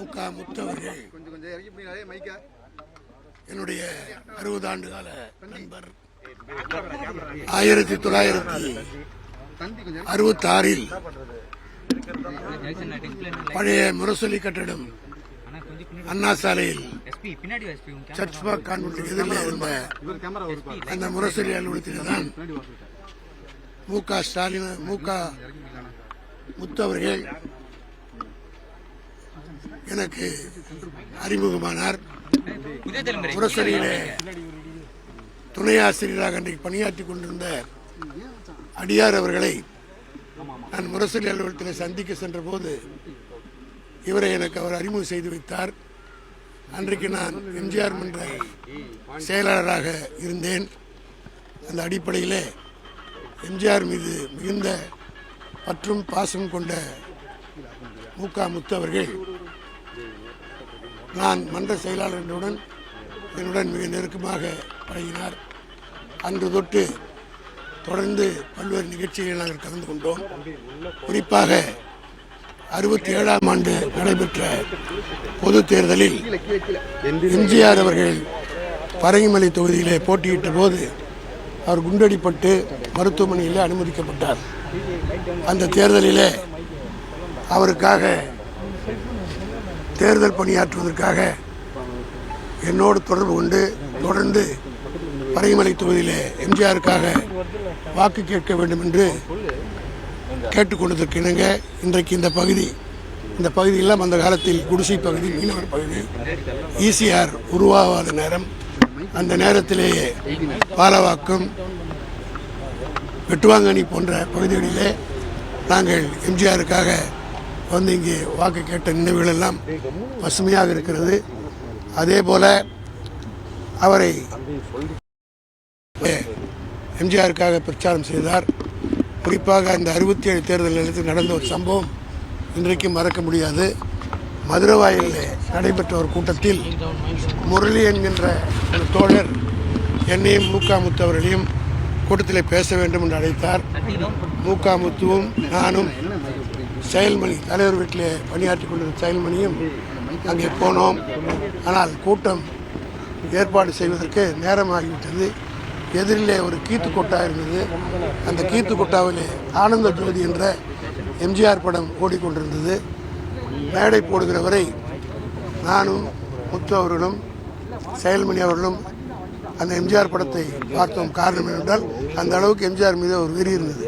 முக முத்தவர்கள் என்னுடைய 60 ஆண்டு கால நண்பர். 1966 பழைய முரசொலி கட்டடம் அண்ணா சாலையில் சர்ச் பார்க் கான்வென்ட் எதிரில் இருந்த அந்த முரசொலி அலுவலகத்தில் தான் முக முத்தவர்கள் எனக்கு அறிமுகமானார். முரசொலியிலே துணை ஆசிரியராக அன்றைக்கு பணியாற்றிக் கொண்டிருந்த அடியார் அவர்களை நான் முரசொலி அலுவலகத்தில் சந்திக்க சென்ற போது இவரை எனக்கு அவர் அறிமுகம் செய்து வைத்தார். அன்றைக்கு நான் எம்ஜிஆர் மன்ற செயலாளராக இருந்தேன். அந்த அடிப்படையில் எம்ஜிஆர் மீது மிகுந்த பற்றும் பாசம் கொண்ட முக முத்தவர்கள் நான் மன்ற செயலாளர்களுடன் என்னுடன் மிக நெருக்கமாக பழகினார். அன்று தொட்டு தொடர்ந்து பல்வேறு நிகழ்ச்சிகளில் நாங்கள் கலந்து கொண்டோம். குறிப்பாக 67ஆம் ஆண்டு நடைபெற்ற பொது தேர்தலில் எம்ஜிஆர் அவர்கள் பரங்கிமலை தொகுதியிலே போட்டியிட்ட போது அவர் குண்டடிப்பட்டு மருத்துவமனையில் அனுமதிக்கப்பட்டார். அந்த தேர்தலிலே அவருக்காக தேர்தல் பணியாற்றுவதற்காக என்னோடு தொடர்பு கொண்டு தொடர்ந்து பரங்கிமலை தொகுதியிலே எம்ஜிஆருக்காக வாக்கு கேட்க வேண்டும் என்று கேட்டுக்கொண்டதற்கு இணங்க இன்றைக்கு இந்த பகுதியெல்லாம் அந்த காலத்தில் குடிசை பகுதி, மீனவர் பகுதி, ஈசிஆர் உருவாகாத நேரம். அந்த நேரத்திலேயே பாலவாக்கம், வெட்டுவாங்கனி போன்ற பகுதிகளிலே நாங்கள் எம்ஜிஆருக்காக வந்து இங்கே வாக்கு கேட்ட நினைவுகள் எல்லாம் பசுமையாக இருக்கிறது. அதே போல அவரை எம்ஜிஆருக்காக பிரச்சாரம் செய்தார். குறிப்பாக இந்த 67 தேர்தல் நிலையத்தில் நடந்த ஒரு சம்பவம் இன்றைக்கும் மறக்க முடியாது. மதுரவாயிலில் நடைபெற்ற ஒரு கூட்டத்தில் முரளி என்கின்ற ஒரு தோழர் என்னையும் முக முத்தவர்களையும் கூட்டத்தில் பேச வேண்டும் என்று அழைத்தார். முக முத்துவும் நானும் செயல்மணி தலைவர் வீட்டிலே பணியாற்றி கொண்டிருந்த செயல்மணியும் அங்கே போனோம். ஆனால் கூட்டம் ஏற்பாடு செய்வதற்கு நேரமாகிவிட்டது. எதிரிலே ஒரு கீத்து கொட்டா இருந்தது. அந்த கீத்து கொட்டாவிலே ஆனந்த ஜோதி என்ற எம்ஜிஆர் படம் ஓடிக்கொண்டிருந்தது. மேடை போடுகிறவரை நானும் முத்து அவர்களும் செயல்மணி அவர்களும் அந்த எம்ஜிஆர் படத்தை பார்த்தோம். காரணம் என்னென்றால் அந்த அளவுக்கு எம்ஜிஆர் மீது ஒரு வெறி இருந்தது.